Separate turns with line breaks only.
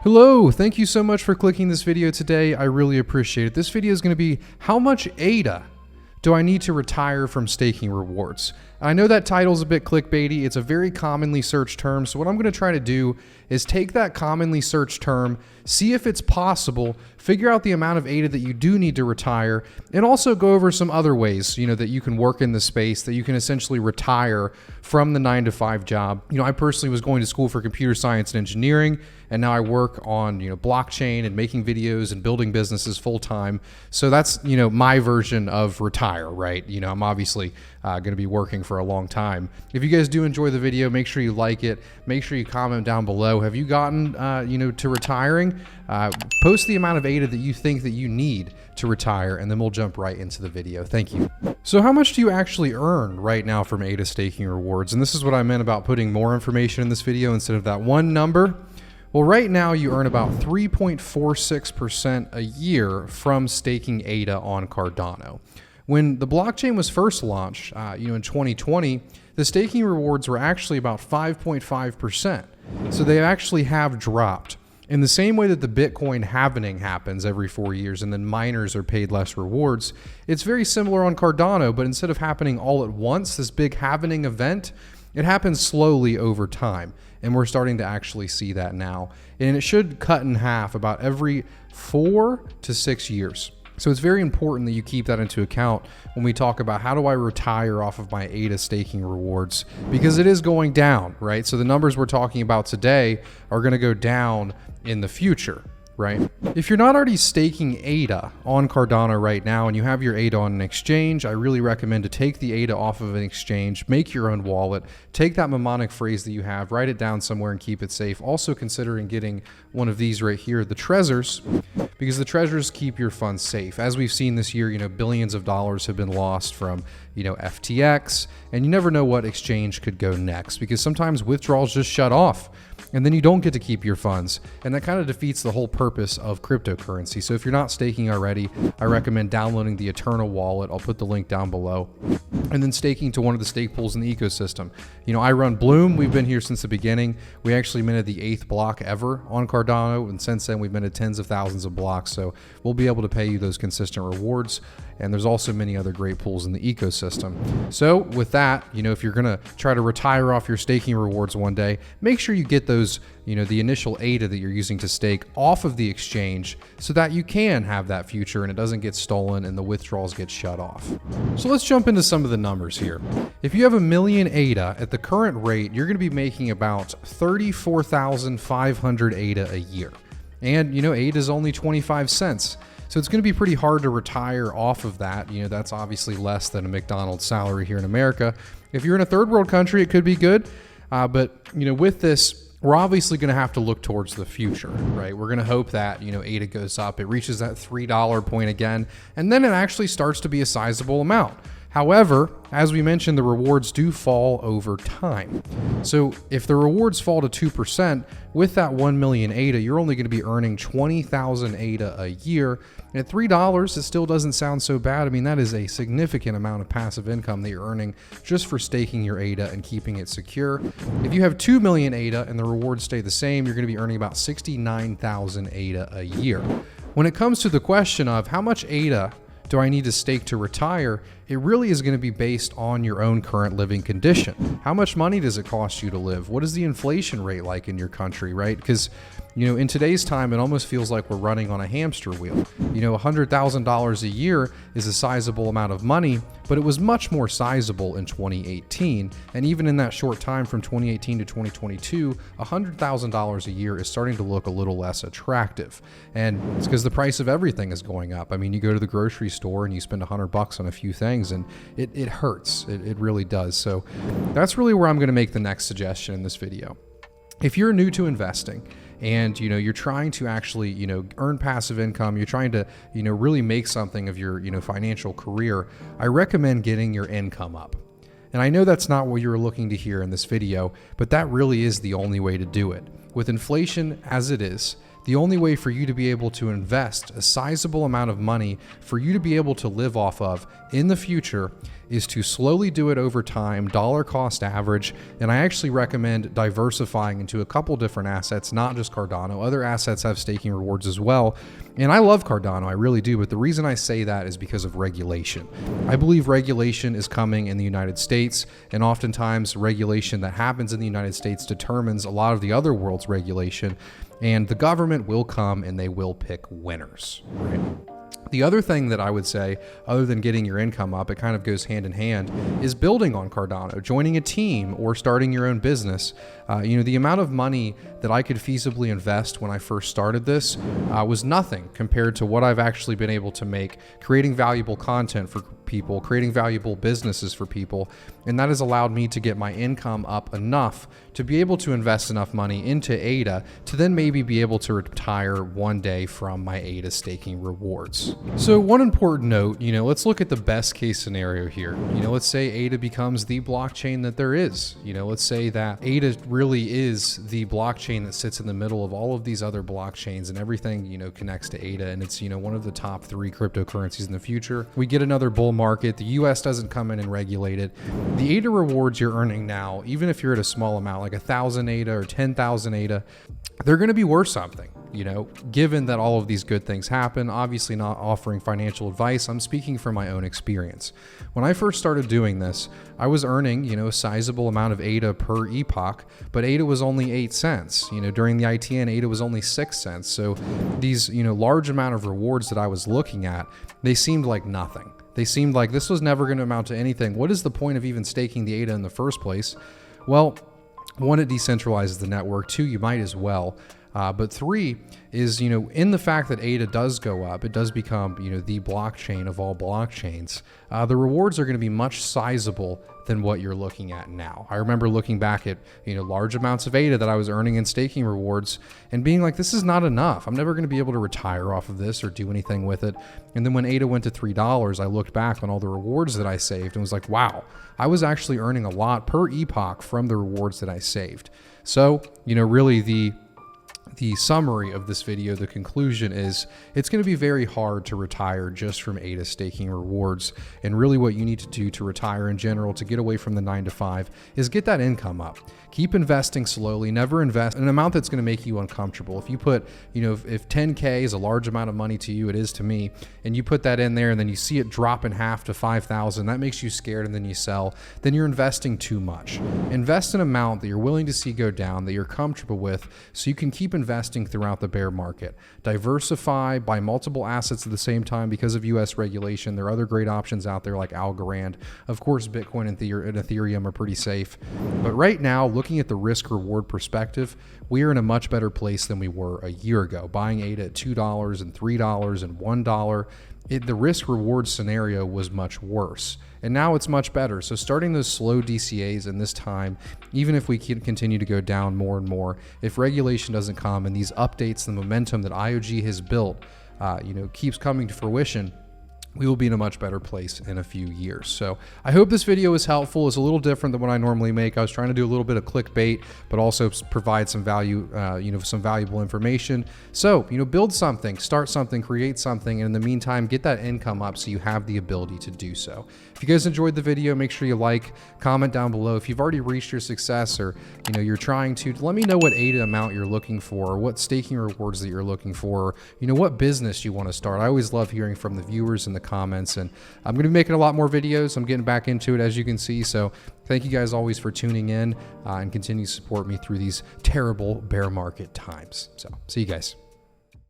Hello, thank you so much for clicking this video today. I really appreciate it. This video is going to be how much ADA do I need to retire from staking rewards? I know that title's a bit clickbaity. It's a very commonly searched term. So what I'm going to try to do is take that commonly searched term, see if it's possible, figure out the amount of ADA that you do need to retire, and also go over some other ways, that you can work in the space, that you can essentially retire from the 9-to-5 job. I personally was going to school for computer science and engineering, and now I work on, blockchain and making videos and building businesses full time. So that's, my version of retire, right? I'm obviously going to be working for a long time. If you guys do enjoy the video, make sure you like it. Make sure you comment down below. Have you gotten, to retiring? Post the amount of ADA that you think that you need to retire, and then we'll jump right into the video. Thank you. So how much do you actually earn right now from ADA staking rewards? And this is what I meant about putting more information in this video instead of that one number. Well, right now you earn about 3.46% a year from staking ADA on Cardano. When the blockchain was first launched, in 2020, the staking rewards were actually about 5.5%. So they actually have dropped. In the same way that the Bitcoin halvening happens every 4 years and then miners are paid less rewards, it's very similar on Cardano, but instead of happening all at once, this big halvening event, it happens slowly over time. And we're starting to actually see that now. And it should cut in half about every 4 to 6 years. So it's very important that you keep that into account when we talk about how do I retire off of my ADA staking rewards, because it is going down, right? So the numbers we're talking about today are going to go down in the future, right? If you're not already staking ADA on Cardano right now and you have your ADA on an exchange, I really recommend to take the ADA off of an exchange, make your own wallet, take that mnemonic phrase that you have, write it down somewhere and keep it safe. Also considering getting one of these right here, the Trezors, because the Trezors keep your funds safe. As we've seen this year, billions of dollars have been lost from, FTX, and you never know what exchange could go next, because sometimes withdrawals just shut off and then you don't get to keep your funds. And that kind of defeats the whole purpose of cryptocurrency. So if you're not staking already, I recommend downloading the Eternl Wallet. I'll put the link down below. And then staking to one of the stake pools in the ecosystem. I run Bloom. We've been here since the beginning. We actually minted the 8th block ever on Cardano. And since then, we've minted tens of thousands of blocks. So we'll be able to pay you those consistent rewards. And there's also many other great pools in the ecosystem. So with that, if you're going to try to retire off your staking rewards one day, make sure you get those, the initial ADA that you're using to stake off of the exchange so that you can have that future and it doesn't get stolen and the withdrawals get shut off. So let's jump into some of the numbers here. If you have a million ADA at the current rate, you're going to be making about 34,500 ADA a year. And, ADA is only 25 cents. So it's going to be pretty hard to retire off of that. That's obviously less than a McDonald's salary here in America. If you're in a third world country, it could be good. But, with this, we're obviously going to have to look towards the future, right? We're going to hope that, ADA goes up, it reaches that $3 point again, and then it actually starts to be a sizable amount. However, as we mentioned, the rewards do fall over time. So if the rewards fall to 2%, with that 1 million ADA, you're only going to be earning 20,000 ADA a year. And at $3, it still doesn't sound so bad. I mean, that is a significant amount of passive income that you're earning just for staking your ADA and keeping it secure. If you have 2 million ADA and the rewards stay the same, you're going to be earning about 69,000 ADA a year. When it comes to the question of how much ADA do I need to stake to retire, it really is going to be based on your own current living condition. How much money does it cost you to live? What is the inflation rate like in your country, right? Because, in today's time, it almost feels like we're running on a hamster wheel. $100,000 a year is a sizable amount of money, but it was much more sizable in 2018. And even in that short time from 2018 to 2022, $100,000 a year is starting to look a little less attractive. And it's because the price of everything is going up. I mean, you go to the grocery store and you spend $100 on a few things and it hurts. It really does. So that's really where I'm going to make the next suggestion in this video. If you're new to investing and you're trying to actually earn passive income, you're trying to really make something of your financial career, I recommend getting your income up. And I know that's not what you're looking to hear in this video, but that really is the only way to do it. With inflation as it is, the only way for you to be able to invest a sizable amount of money for you to be able to live off of in the future is to slowly do it over time, dollar cost average, and I actually recommend diversifying into a couple different assets, not just Cardano. Other assets have staking rewards as well, and I love Cardano, I really do, but the reason I say that is because of regulation. I believe regulation is coming in the United States, and oftentimes regulation that happens in the United States determines a lot of the other world's regulation, and the government will come and they will pick winners, right? The other thing that I would say, other than getting your income up, it kind of goes hand in hand, is building on Cardano, joining a team or starting your own business. The amount of money that I could feasibly invest when I first started this was nothing compared to what I've actually been able to make, creating valuable content for people, creating valuable businesses for people, and that has allowed me to get my income up enough to be able to invest enough money into ADA to then maybe be able to retire one day from my ADA staking rewards. So one important note, let's look at the best case scenario here. Let's say ADA becomes the blockchain that there is. Let's say that ADA really is the blockchain that sits in the middle of all of these other blockchains, and everything, connects to ADA, and it's, one of the top 3 cryptocurrencies in the future. We get another bull market. The US doesn't come in and regulate it. The ADA rewards you're earning now, even if you're at a small amount, like 1,000 ADA or 10,000 ADA, they're going to be worth something. Given that all of these good things happen, obviously not offering financial advice, I'm speaking from my own experience. When I first started doing this, I was earning, a sizable amount of ADA per epoch, but ADA was only 8 cents. During the ITN, ADA was only 6 cents. So these, large amount of rewards that I was looking at, they seemed like nothing. They seemed like this was never going to amount to anything. What is the point of even staking the ADA in the first place? Well, 1, it decentralizes the network. 2, you might as well. But 3 is, in the fact that ADA does go up, it does become, the blockchain of all blockchains. The rewards are going to be much sizable than what you're looking at now. I remember looking back at, large amounts of ADA that I was earning in staking rewards and being like, this is not enough. I'm never going to be able to retire off of this or do anything with it. And then when ADA went to $3, I looked back on all the rewards that I saved and was like, wow, I was actually earning a lot per epoch from the rewards that I saved. So, really the summary of this video, the conclusion is it's going to be very hard to retire just from ADA staking rewards. And really what you need to do to retire in general, to get away from the 9 to 5, is get that income up. Keep investing slowly, never invest in an amount that's going to make you uncomfortable. If you put, if 10K is a large amount of money to you, it is to me, and you put that in there and then you see it drop in half to 5,000, that makes you scared and then you sell, then you're investing too much. Invest an amount that you're willing to see go down, that you're comfortable with, so you can keep investing throughout the bear market. Diversify, buy multiple assets at the same time because of US regulation. There are other great options out there like Algorand. Of course, Bitcoin and Ethereum are pretty safe. But right now, looking at the risk reward perspective, we are in a much better place than we were a year ago. Buying ADA at $2 and $3 and $1, the risk reward scenario was much worse. And now it's much better. So starting those slow DCAs in this time, even if we can continue to go down more and more, if regulation doesn't come and these updates, the momentum that IOG has built, keeps coming to fruition, we will be in a much better place in a few years. So I hope this video is helpful. It's a little different than what I normally make. I was trying to do a little bit of clickbait, but also provide some value, some valuable information. So, build something, start something, create something, and in the meantime, get that income up so you have the ability to do so. If you guys enjoyed the video, make sure you like, comment down below. If you've already reached your success or, you're trying to, let me know what ADA amount you're looking for, or what staking rewards that you're looking for, or, what business you want to start. I always love hearing from the viewers and the comments, and I'm going to be making a lot more videos. I'm getting back into it, as you can see. So thank you guys always for tuning in and continue to support me through these terrible bear market times. So see you guys.